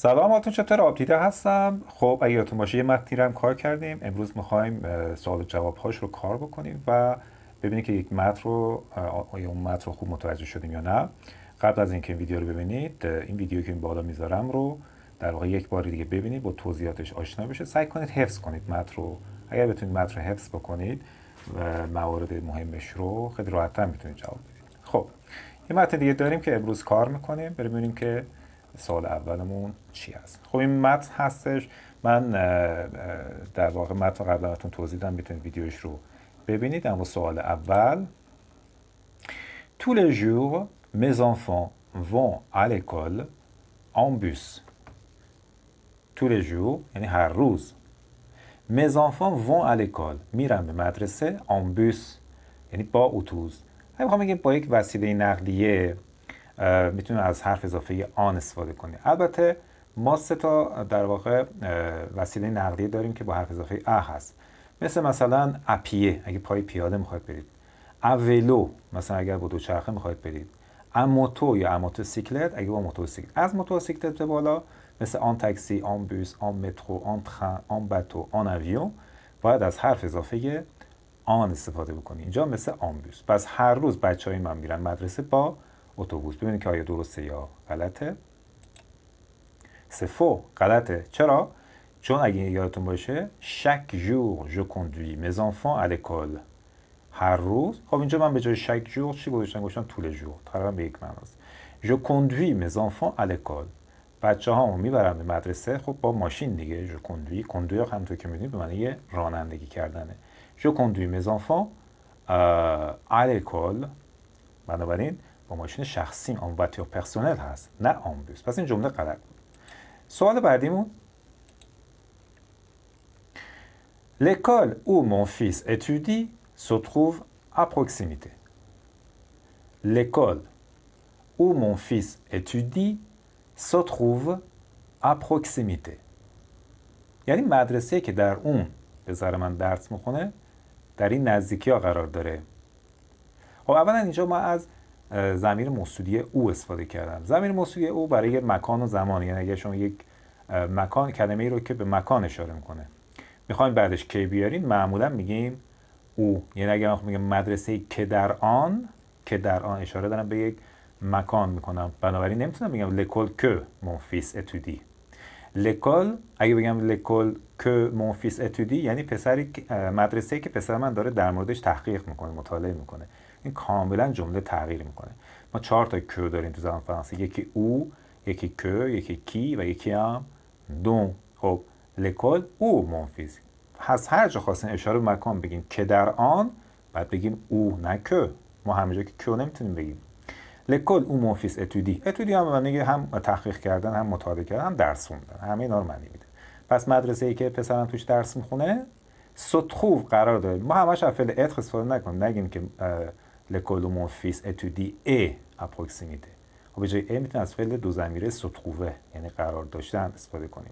سلام آتون، چطور؟ آبدیده هستم. خب اگه یادتون باشه یه متنی رو هم کار کردیم. امروز میخوایم سوال و جواب هاش رو کار بکنیم و ببینیم که یک متن رو آیا اون متن رو خوب متوجه شدیم یا نه. قبل از اینکه این ویدیو رو ببینید، این ویدیو که این بالا میذارم رو در واقع یک بار دیگه ببینید، با توضیحاتش آشنا بشه. سعی کنید حفظ کنید متن رو. اگر بتونید متن رو حفظ بکنید و موارد مهمش رو خیلی راحت‌تر میتونید جواب بدید. خب یه متن دیگه داریم که امروز کار میکنیم. بریم ببینیم که سوال اولمون چی هست. خب این متن هستش. من در واقع متن قبلا براتون توضیح دادم، میتونید ویدیوش رو ببینید. اما سوال اول: Tous les jours, mes enfants vont à l'école en bus. Tous les jours یعنی هر روز. Mes enfants vont à l'école میرن به مدرسه en bus یعنی با اتوبوس. اگه بخوام بگیم با یک وسیله نقلیه، میتونیم از حرف اضافه آن استفاده کنیم. البته ما سه تا در واقع وسیله نقلیه داریم که با حرف اضافه ا هست. مثلا اپیه اگه پای پیاده میخواید برید، اویلو مثلا اگر با دوچرخه میخواید برید، اموتو یا اموتوسیکلت اگه با موتورسیکلت. از موتورسیکلت به بالا مثل آن تاکسی، آن بوس، آن مترو، آن ترن، آن باتو، آن اویون باید از حرف اضافه آن استفاده بکنید. اینجا مثل آن بوس. پس هر روز بچهای من میرن مدرسه با اتوبوس. ببینید که آیا درسته یا غلطه. سفو، غلطه. چرا؟ چون اگه یادتون باشه chaque jour je conduis mes enfants à l'école. هر روز. خب اینجا من به جای chaque jour چی گذاشتم tous les jours. تقریبا به یک معناست. je conduis mes enfants à l'école. بچه هامو میبرم به مدرسه. خب با ماشین دیگه. je conduis. conduire همونطور که میدونید به معنی رانندگی کردنه. je conduis mes enfants à l'école. بنابراین با ماشین شخصی آن voiture personnelle هست، نه آن بوس. پس این جمله غلط بود. سوال بعدیمون: L'école où mon fils étudie se trouve à proximité. L'école où mon fils étudie se trouve à proximité. یعنی مدرسه که در اون پسر من درس میخونه در این نزدیکی ها قرار داره. خب اولا اینجا ما از ضمیر موصولی او استفاده کردم. ضمیر موصولی او برای مکان و زمان، یعنی اگه شما یک مکان، کلمه ای رو که به مکان اشاره میکنه میخوایم بعدش کی بیارین، معمولا میگیم او. یعنی اگه من میگم مدرسه که در آن اشاره دارم به یک مکان میکنم. بنابراین نمیتونم بگم l'école que mon fils étudie. l'école اگه بگم l'école que mon fils étudie یعنی مدرسه‌ای که پسر من داره در موردش تحقیق میکنه، مطالعه میکنه. این کاملا جمله تغییر میکنه. ما 4 تا که داریم تو زبان فرانسه: یکی او، یکی که، یکی کی و یکی هم دون. خب l'école ou mon fils هست. هر جا خواستین اشاره به مکان بگین که در آن، بعد بگیم او، نه که. ما همه جا که نمیتونیم بگیم. l'école où mon fils étudie. étudie هم معنی هم تحقیق کردن، هم مطالعه کردن، هم درس خوندن. همه اینا رو معنی میده. پس مدرسه ای که پسرم توش درس میخونه se trouve قرار داره. ما همش از فعل être استفاده نکنیم. نگیم که l'école où mon fils étudie est à proximité. خب به جای ا میتونیم از فعل دو ضمیره se trouver یعنی قرار داشتن استفاده کنیم.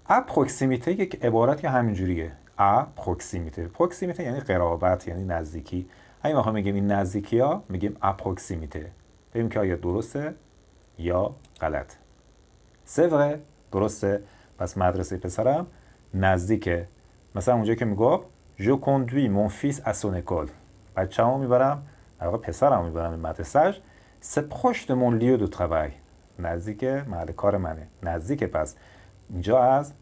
ا پروکسیمیته یک عبارت که همینجوریه. ا پروکسیمیته یعنی قرابت، یعنی نزدیکی. اگه ما میگیم این نزدیکی ها میگیم ا پروکسیمیته. ببینیم که آیا درسته یا غلط. سوره درسته. پس مدرسه پسرم نزدیکه. مثلا اونجا که میگفت je conduis mon fils à son école، بچه‌مو میبرم، در واقع پسرمو میبرم به مدرسه‌اش. c'est proche de mon lieu de travail، نزدیک محل کار منه. نزدیکه. پس اینجا از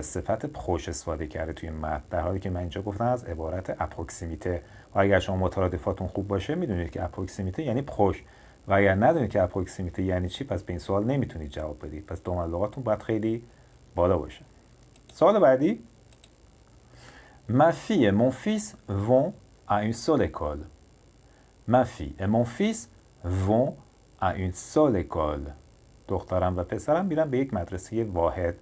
صفت پروش استفاده کرده توی متن، در حالی که من اینجا گفتم از عبارت اپروکسیمیته. و اگر شما مترادفاتون خوب باشه میدونید که اپروکسیمیته یعنی پروش، و اگر ندونید که اپروکسیمیته یعنی چی، پس به این سوال نمیتونید جواب بدید. پس دومن لغاتون باید خیلی بالا باشه. سوال بعدی: Ma fille et mon fils vont à une seule école. Ma fille et mon fils vont à une seule école. دخترم و پسرم میرن به یک مدرسه واحد،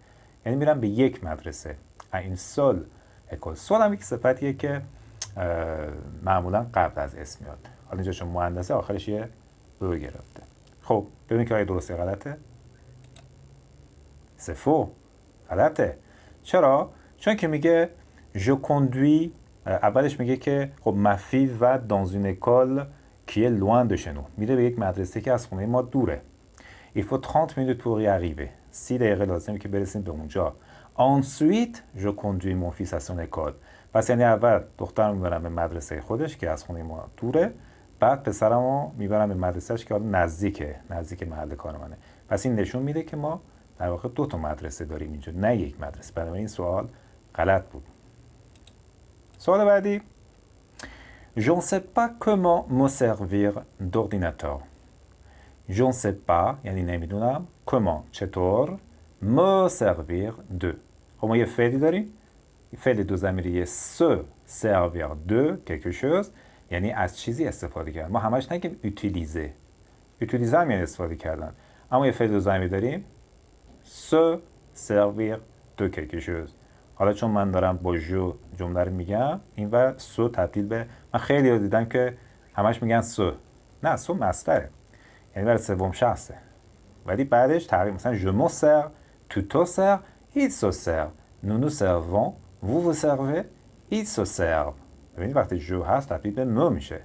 یعنی میرن به یک مدرسه. این سال اکول. سال هم یک صفتیه که معمولا قبل از اسم میاد. حالا اینجا چون مهندسه آخرش یه او گرفته. خب ببینید که آیا درسته غلطه. سفو، غلطه. چرا؟ چون که میگه je conduis، اولش میگه که خب ma fille va dans une école qui est loin de chez nous، میره به یک مدرسه که از خونه ما دوره. il faut 30 minutes pour y arriver 30 دقیقه لازمه که برسیم به اونجا. ensuite je conduis mon fils à son école. پس یعنی اول دخترم میبرم به مدرسه خودش که از خونه ما دوره، بعد پسرمو میبرم به مدرسهش که نزدیک محل کار منه. پس این نشون میده که ما در واقع 2 تا مدرسه داریم اینجا، نه یک مدرسه. بنابراین این سوال غلط بود. سوال بعدی. Je ne sais pas comment me servir d'ordinateur. Je ne sais pas یعنی نمیدونم، comment چطور، me servir de. خب ما یه فعلی داریم، فعل دو ضمیری se servir de quelque chose، یعنی از چیزی استفاده کردن. ما همش نگیم utiliser هم یعنی استفاده کردن، اما یه فعل دو ضمیری داریم se servir de quelque chose. حالا چون من دارم با جو جمله رو میگم، این و سو تبدیل به، من خیلی رو دیدم که همش میگن سو، نه سو مصدره، یعنی برای سوم شخصه، ولی بعدش تغییر، مثلا je me sers, tu te sers, il se sert, nous nous servons, vous vous servez, il se serve. ببینید وقتی جو هست تبدیل به م میشه،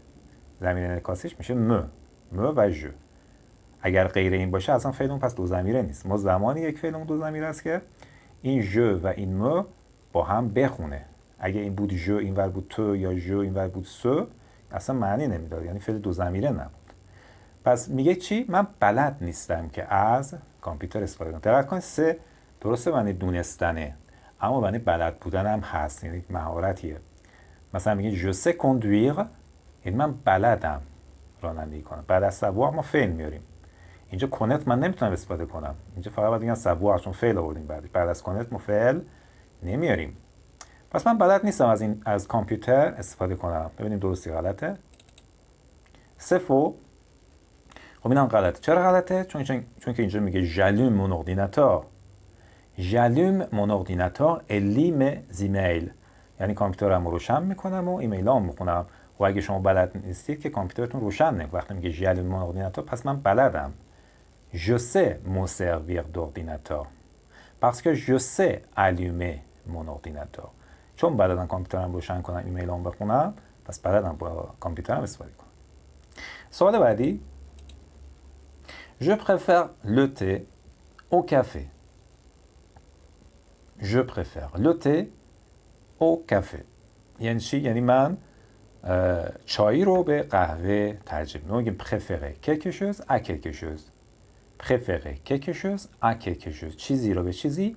ضمیر انعکاسیش میشه م و جو. اگر غیر این باشه اصلا فعل اون پس دو ضمیره نیست. ما زمانی یک فعل اون دو ضمیره است که این جو و این م با هم بخونه. اگه این بود جو اینور بود تو، یا جو اینور بود سو، اصلا معنی نمیداد، یعنی فعل دو ضمیره نبود. پس میگه چی؟ من بلد نیستم که از کامپیوتر استفاده کنم. دقت کنید سه درسته معنی دونستنه، اما معنی بلد بودن هم هست، یعنی مهارتیه. مثلا میگه je sais conduire، یعنی من بلدم رانندگی کنم. بعد از savoir ما فعل میاریم. اینجا کنت من نمیتونم استفاده کنم، اینجا فقط باید بگم savoir چون فعل آوردیم بعد از کنت ما فعل نمیاریم. پس من بلد نیستم از کامپیوتر استفاده کنم. ببینیم درستی غلطه. سفو. خب اینم غلطه. چرا غلطه؟ چون که اینجا میگه j'allume mon ordinateur. j'allume mon ordinateur et lis mes emails. یعنی کامپیوترم رو روشن میکنم و ایمیلام میخونم. و اگه شما بلد نیستید که کامپیوترتون روشن نکنه. وقتی میگه j'allume mon ordinateur پس من بلدم. je sais me servir d'ordinateur. parce que je sais allumer mon ordinateur. چون بلدم کامپیوترم روشن کنم، ایمیلام بخونم، پس بلدم با کامپیوترم استفاده کنم. سوال بعدی. Je préfère le thé au café. Je préfère le thé au café. یعنی چی؟ یعنی من چای رو به قهوه ترجیح میدم. میگیم préférer quelque chose à quelque chose. préférer quelque chose à quelque chose. چیزی رو به چیزی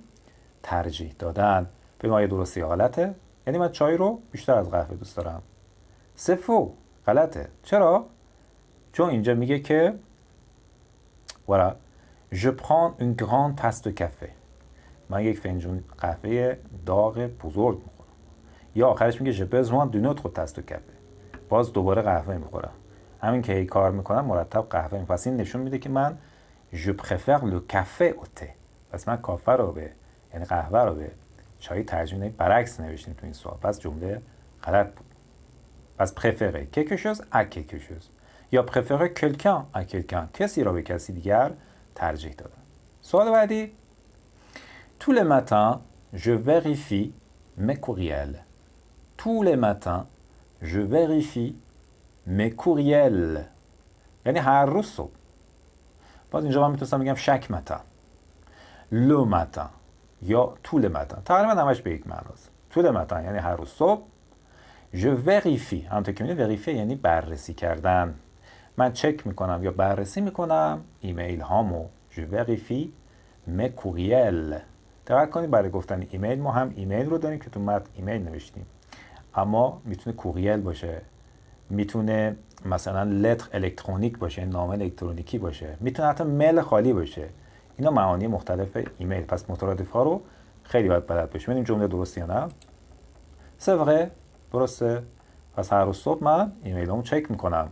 ترجیح دادن. به ما درستی یا غلطه؟ یعنی من چای رو بیشتر از قهوه دوست دارم. c'est faux. غلطه. چرا؟ چون اینجا میگه که voilà, je prends une grande tasse de café. من یک فنجون قهوه داغ بزرگ میخورم. یا آخرش میگه j'ai besoin d'une autre tasse de café. باز دوباره قهوه میخورم. همین که هی کار میکنم مرتب قهوه میخورم. پس این نشون میده که من je préfère le café au thé. پس من کافه رو به، یعنی قهوه رو به چای ترجیح میدم. برعکس نوشتیم تو این سوال. پس جمله غلط بود. پس préférer quelque chose à quelque chose. یا préférer quelqu'un à quelqu'un. کسی را به کسی دیگر ترجیح دادن. سوال بعدی. Tous les matins, je vérifie mes courriels. Tous les matins, je vérifie mes courriels. یعنی هر روز صبح. باز اینجا من میتونستم بگم chaque matin. Le matin. یا tous les matins. تقریبا همش به یک معناست. tous les matins یعنی هر روز صبح. Je vérifie. همونطور که می‌بینید vérifie یعنی بررسی کردن. من چک میکنم یا بررسی میکنم ایمیل هامو. je vérifie mes courriels. دقت کنید برای گفتن ایمیل ما هم ایمیل رو داریم که تو متن ایمیل نوشتیم، اما میتونه کوریل باشه، میتونه مثلا لتر الکترونیک باشه، نامه الکترونیکی باشه، میتونه حتی میل خالی باشه. اینا معانی مختلف ایمیل. پس مترادف ها رو خیلی باید بلد باشیم. ببینیم جمله درستی یا نه. c'est vrai. درسته. پس هر روز صبح من ایمیلامو چک میکنم.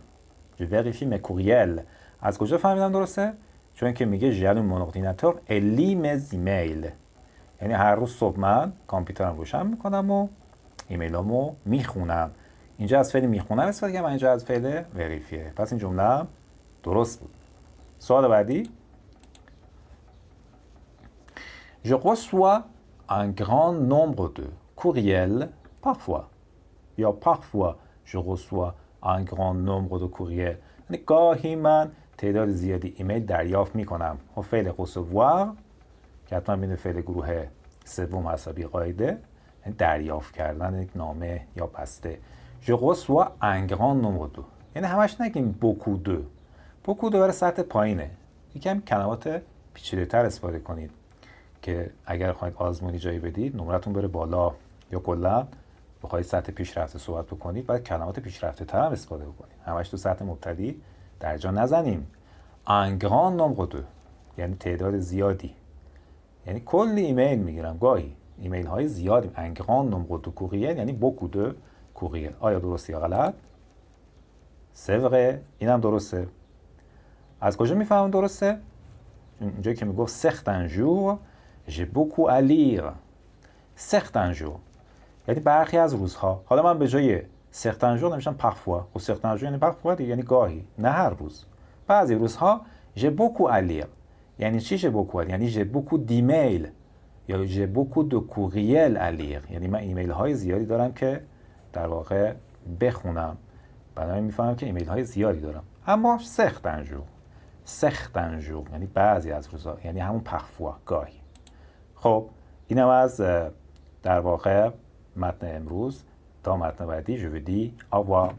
je vérifie mes courriels. از کجا فهمیدم درسته؟ چون که میگه j'allume mon ordinateur et lis mes emails. یعنی هر روز صبح من کامپیوترم روشن میکنم و ایمیلامو میخونم. اینجا از فعل میخونم استفاده کردم، اینجا از فعل وریفیه. پس این جمله درست بود. سوال بعدی. Je reçois un grand nombre de courriels parfois. یا parfois je reçois un grand nombre de courriels. یعنی گاهی من تعداد زیادی ایمیل دریافت میکنم. و فعل recevoir که حتما بین فعل گروه سوم حسابی قاعده، یعنی دریافت کردن یک نامه یا بسته. Je reçois un grand nombre de، یعنی همش نگیم beaucoup de. beaucoup de برای سطح پایینه. یکم کلمات پیچیده‌تر استفاده کنید که اگر خواهید آزمونی جایی بدید نمرتون بره بالا یا کلا بخواید سطح پیشرفته صحبت بکنید باید کلمات پیشرفته تر هم استفاده بکنید. همش تو سطح مبتدی درجا نزنیم. un grand nombre de یعنی تعداد زیادی، یعنی کلی ایمیل میگیرم، گاهی ایمیل های زیادی. un grand nombre de courriels یعنی beaucoup de courriels. آیا درسته یا غلط؟ c'est vrai، اینم درسته. از کجا میفهمم درسته؟ اونجایی که میگفت certains jours j'ai beaucoup à lire. certains jours یعنی برخی از روزها. حالا من به جای certains jours نمیشم parfois. و certains jours یعنی parfois دیگه، یعنی گاهی، نه هر روز. بعضی روزها j'ai beaucoup à lire. یعنی چی j'ai beaucoup à lire؟ یعنی j'ai beaucoup d'emails یا j'ai beaucoup de courriels à lire. یعنی من ایمیل های زیادی دارم که در واقع بخونم. بنابراین میفهمم که ایمیل های زیادی دارم. اما certains jours یعنی بعضی از روزها، یعنی همون parfois، گاهی. خب اینم از در واقع متن امروز. تا متن بعدی je vous dis au revoir.